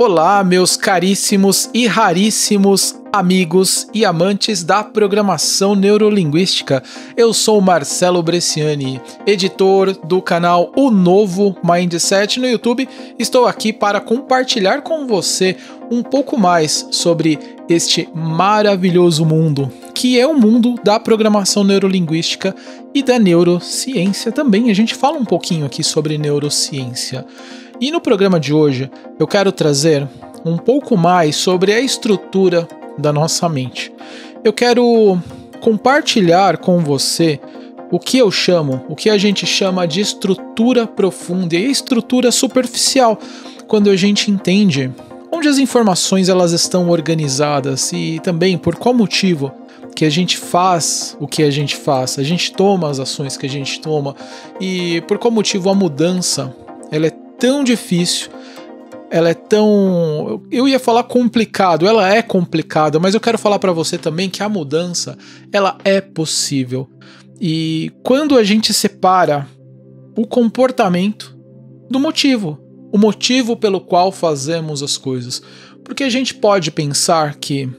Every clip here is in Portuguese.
Olá, meus caríssimos e raríssimos amigos e amantes da programação neurolinguística. Eu sou Marcelo Bresciani, editor do canal O Novo Mindset no YouTube. Estou aqui para compartilhar com você um pouco mais sobre este maravilhoso mundo, que é o mundo da programação neurolinguística e da neurociência também. A gente fala um pouquinho aqui sobre neurociência. E no programa de hoje eu quero trazer um pouco mais sobre a estrutura da nossa mente. Eu quero compartilhar com você o que a gente chama de estrutura profunda e estrutura superficial, quando a gente entende onde as informações elas estão organizadas e também por qual motivo que a gente faz o que a gente toma as ações que a gente toma e por qual motivo a mudança ela é tão difícil, ela é tão... Eu ia falar complicado, ela é complicada, mas eu quero falar para você também que a mudança, ela é possível. E quando a gente separa o comportamento do motivo, o motivo pelo qual fazemos as coisas. Porque a gente pode pensar que,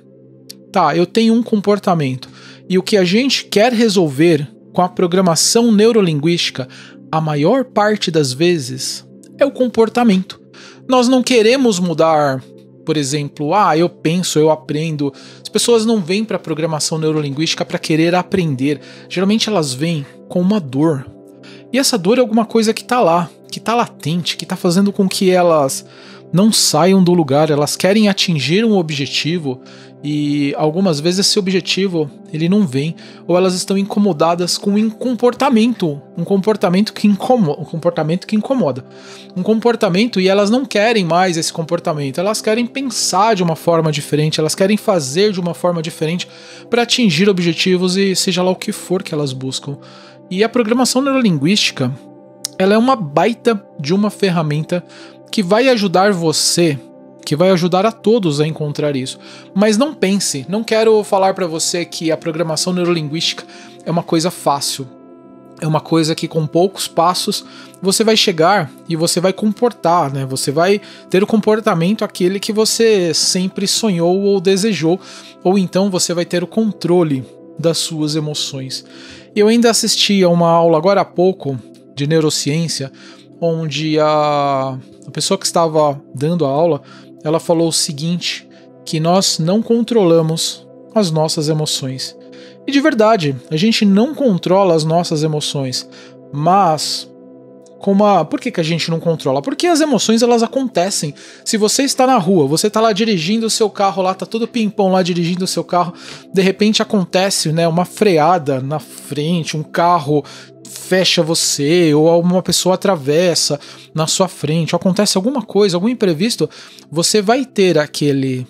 eu tenho um comportamento, e o que a gente quer resolver com a programação neurolinguística, a maior parte das vezes é o comportamento. Nós não queremos mudar, por exemplo, eu penso, eu aprendo. As pessoas não vêm para a programação neurolinguística para querer aprender. Geralmente elas vêm com uma dor. E essa dor é alguma coisa que está lá, que está latente, que está fazendo com que elas não saiam do lugar. Elas querem atingir um objetivo e algumas vezes esse objetivo ele não vem, ou elas estão incomodadas com um comportamento que incomoda, um comportamento, e elas não querem mais esse comportamento, elas querem pensar de uma forma diferente, elas querem fazer de uma forma diferente para atingir objetivos e seja lá o que for que elas buscam. E a programação neurolinguística, ela é uma baita de uma ferramenta que vai ajudar você, que vai ajudar a todos a encontrar isso. Mas não pense, não quero falar para você que a programação neurolinguística é uma coisa fácil. É uma coisa que com poucos passos você vai chegar e você vai comportar, né? Você vai ter o comportamento aquele que você sempre sonhou ou desejou, ou então você vai ter o controle das suas emoções. Eu ainda assisti a uma aula agora há pouco de neurociência, onde a pessoa que estava dando a aula, ela falou o seguinte, que nós não controlamos as nossas emoções. E de verdade, a gente não controla as nossas emoções, mas por que a gente não controla? Porque as emoções elas acontecem. Se você está na rua, você está lá dirigindo o seu carro, lá tá todo pimpão lá dirigindo o seu carro, de repente acontece, né, uma freada na frente, um carro fecha você, ou uma pessoa atravessa na sua frente, ou acontece alguma coisa, algum imprevisto, você vai ter aquele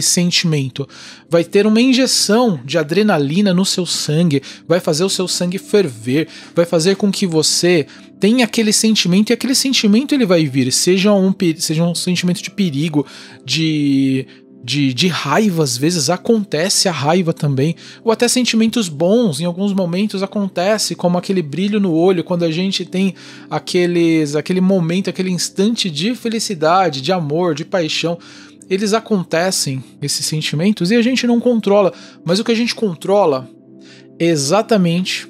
sentimento, vai ter uma injeção de adrenalina no seu sangue, vai fazer o seu sangue ferver, vai fazer com que você tenha aquele sentimento, e aquele sentimento ele vai vir, seja um sentimento de perigo, de raiva, às vezes acontece a raiva também, ou até sentimentos bons, em alguns momentos acontece, como aquele brilho no olho, quando a gente tem aquele momento, aquele instante de felicidade, de amor, de paixão. Eles acontecem, esses sentimentos, e a gente não controla, mas o que a gente controla é exatamente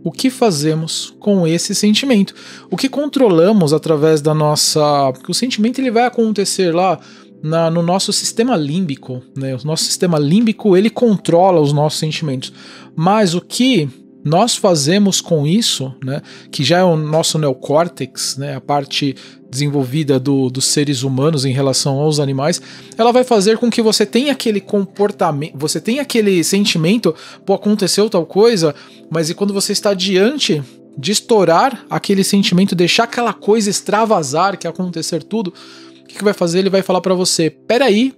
o que fazemos com esse sentimento. O que controlamos através da nossa... Porque o sentimento ele vai acontecer lá no nosso sistema límbico, né? O nosso sistema límbico ele controla os nossos sentimentos, mas o que nós fazemos com isso, né, que já é o nosso neocórtex, né, a parte desenvolvida dos seres humanos em relação aos animais, ela vai fazer com que você tenha aquele comportamento, você tenha aquele sentimento, aconteceu tal coisa, mas e quando você está diante de estourar aquele sentimento, deixar aquela coisa extravasar, que acontecer tudo, o que vai fazer? Ele vai falar para você, peraí,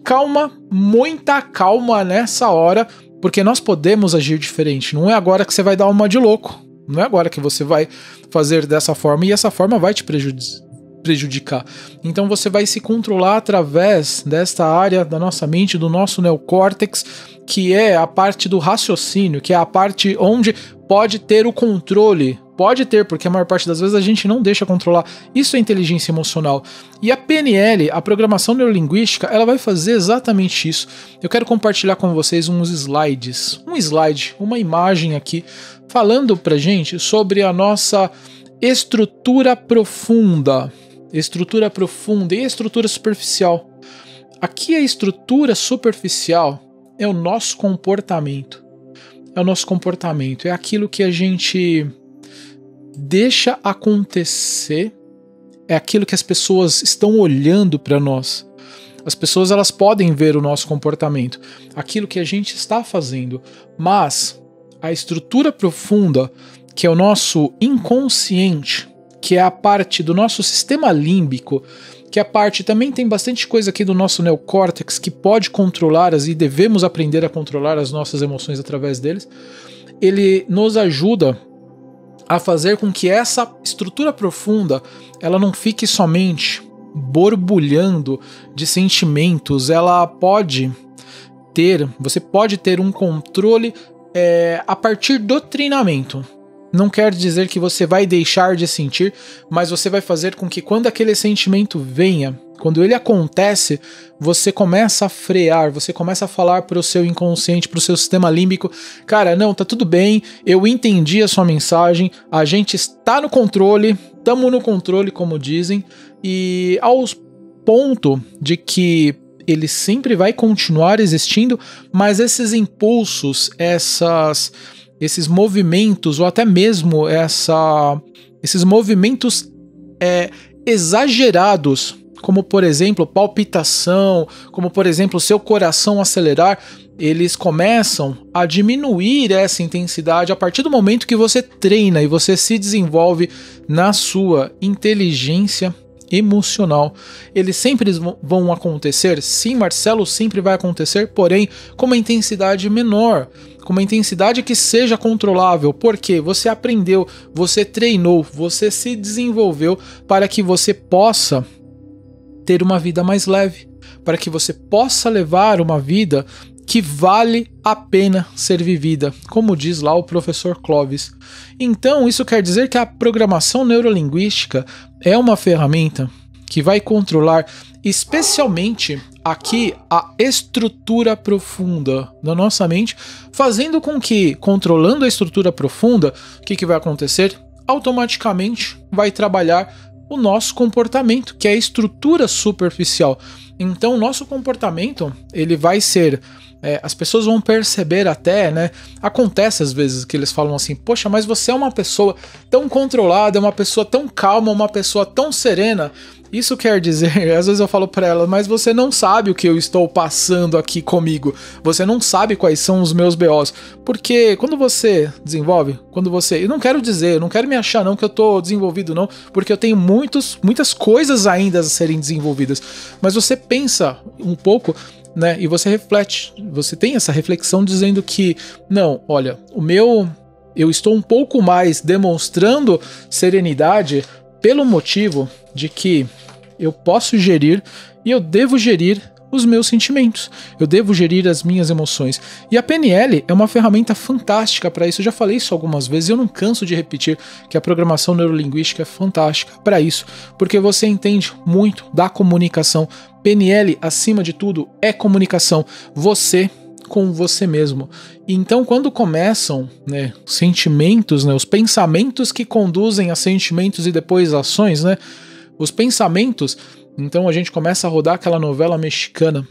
calma, muita calma nessa hora, porque nós podemos agir diferente, não é agora que você vai dar uma de louco, não é agora que você vai fazer dessa forma, e essa forma vai te prejudicar. Então você vai se controlar através desta área da nossa mente, do nosso neocórtex, que é a parte do raciocínio, que é a parte onde pode ter o controle Pode ter, porque a maior parte das vezes a gente não deixa controlar. Isso é inteligência emocional. E a PNL, a programação neurolinguística, ela vai fazer exatamente isso. Eu quero compartilhar com vocês uns slides. Um slide, uma imagem aqui, falando pra gente sobre a nossa estrutura profunda. Estrutura profunda e estrutura superficial. Aqui a estrutura superficial é o nosso comportamento. É o nosso comportamento. É aquilo que a gente deixa acontecer, é aquilo que as pessoas estão olhando para nós. As pessoas, elas podem ver o nosso comportamento, aquilo que a gente está fazendo, mas a estrutura profunda, que é o nosso inconsciente, que é a parte do nosso sistema límbico, que é a parte, também tem bastante coisa aqui do nosso neocórtex que pode controlar e devemos aprender a controlar as nossas emoções através deles. Ele nos ajuda a fazer com que essa estrutura profunda ela não fique somente borbulhando de sentimentos, você pode ter um controle a partir do treinamento. Não quer dizer que você vai deixar de sentir, mas você vai fazer com que quando aquele sentimento venha, quando ele acontece, você começa a frear, você começa a falar para o seu inconsciente, para o seu sistema límbico, cara, não, tá tudo bem, eu entendi a sua mensagem, a gente está no controle, estamos no controle, como dizem, e ao ponto de que ele sempre vai continuar existindo, mas esses impulsos, esses movimentos, ou até mesmo esses movimentos exagerados, como por exemplo palpitação, como por exemplo seu coração acelerar, eles começam a diminuir essa intensidade a partir do momento que você treina e você se desenvolve na sua inteligência emocional. Eles sempre vão acontecer, sim, Marcelo, sempre vai acontecer, porém com uma intensidade menor, com uma intensidade que seja controlável, porque você aprendeu, você treinou, você se desenvolveu para que você possa ter uma vida mais leve, para que você possa levar uma vida que vale a pena ser vivida, como diz lá o professor Clovis. Então, isso quer dizer que a programação neurolinguística é uma ferramenta que vai controlar especialmente aqui a estrutura profunda da nossa mente, fazendo com que, controlando a estrutura profunda, o que vai acontecer? Automaticamente vai trabalhar o nosso comportamento, que é a estrutura superficial. Então, o nosso comportamento, ele vai ser... as pessoas vão perceber até, né? Acontece às vezes que eles falam assim, poxa, mas você é uma pessoa tão controlada, uma pessoa tão calma, uma pessoa tão serena. Isso quer dizer, às vezes eu falo pra ela, mas você não sabe o que eu estou passando aqui comigo. Você não sabe quais são os meus BOs. Porque quando você desenvolve, eu não quero dizer, eu não quero me achar não que eu tô desenvolvido não, porque eu tenho muitas coisas ainda a serem desenvolvidas. Mas você pensa um pouco, né, e você reflete, você tem essa reflexão dizendo que, não, olha, eu estou um pouco mais demonstrando serenidade pelo motivo de que eu posso gerir e eu devo gerir os meus sentimentos, eu devo gerir as minhas emoções. E a PNL é uma ferramenta fantástica para isso. Eu já falei isso algumas vezes e eu não canso de repetir que a programação neurolinguística é fantástica para isso, porque você entende muito da comunicação. PNL, acima de tudo, é comunicação. Você com você mesmo. Então, quando começam, né, sentimentos, né, os pensamentos que conduzem a sentimentos e depois a ações, né, os pensamentos, então a gente começa a rodar aquela novela mexicana.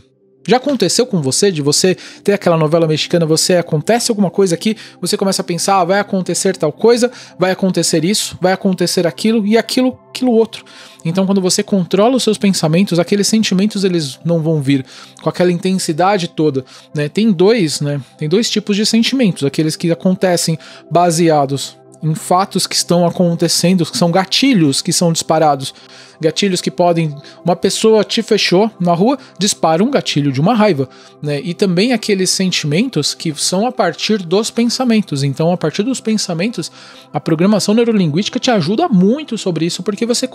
Já aconteceu com você, de você ter aquela novela mexicana, acontece alguma coisa aqui, você começa a pensar, vai acontecer tal coisa, vai acontecer isso, vai acontecer aquilo e aquilo outro. Então quando você controla os seus pensamentos, aqueles sentimentos eles não vão vir com aquela intensidade toda, né? Tem dois tipos de sentimentos, aqueles que acontecem baseados em fatos que estão acontecendo, que são gatilhos que são disparados. Gatilhos que podem... Uma pessoa te fechou na rua, dispara um gatilho de uma raiva, né? E também aqueles sentimentos que são a partir dos pensamentos. Então, a partir dos pensamentos, a programação neurolinguística te ajuda muito sobre isso, porque você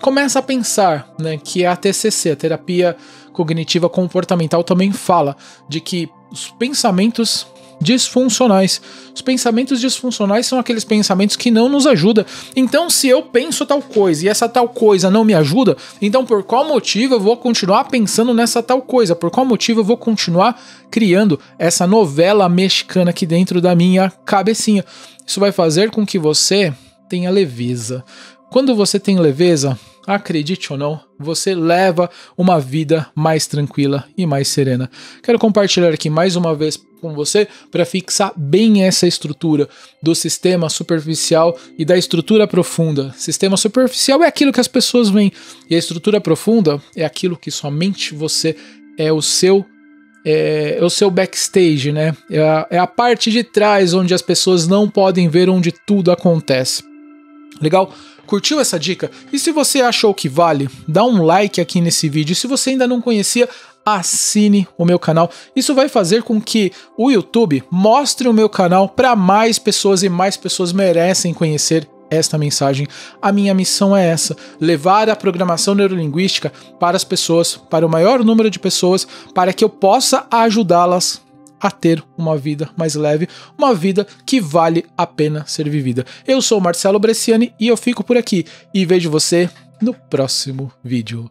começa a pensar, né? Que a TCC, a terapia cognitiva comportamental, também fala de que os pensamentos disfuncionais. Os pensamentos disfuncionais são aqueles pensamentos que não nos ajudam. Então, se eu penso tal coisa e essa tal coisa não me ajuda, então por qual motivo eu vou continuar pensando nessa tal coisa? Por qual motivo eu vou continuar criando essa novela mexicana aqui dentro da minha cabecinha? Isso vai fazer com que você tenha leveza. Quando você tem leveza, acredite ou não, você leva uma vida mais tranquila e mais serena. Quero compartilhar aqui mais uma vez com você para fixar bem essa estrutura do sistema superficial e da estrutura profunda. Sistema superficial é aquilo que as pessoas veem e a estrutura profunda é aquilo que somente você é o seu backstage, né? É a parte de trás onde as pessoas não podem ver, onde tudo acontece. Legal? Curtiu essa dica? E se você achou que vale, dá um like aqui nesse vídeo. E se você ainda não conhecia, assine o meu canal. Isso vai fazer com que o YouTube mostre o meu canal para mais pessoas e mais pessoas merecem conhecer esta mensagem. A minha missão é essa: levar a programação neurolinguística para as pessoas, para o maior número de pessoas, para que eu possa ajudá-las a ter uma vida mais leve, uma vida que vale a pena ser vivida. Eu sou o Marcelo Bresciani e eu fico por aqui e vejo você no próximo vídeo.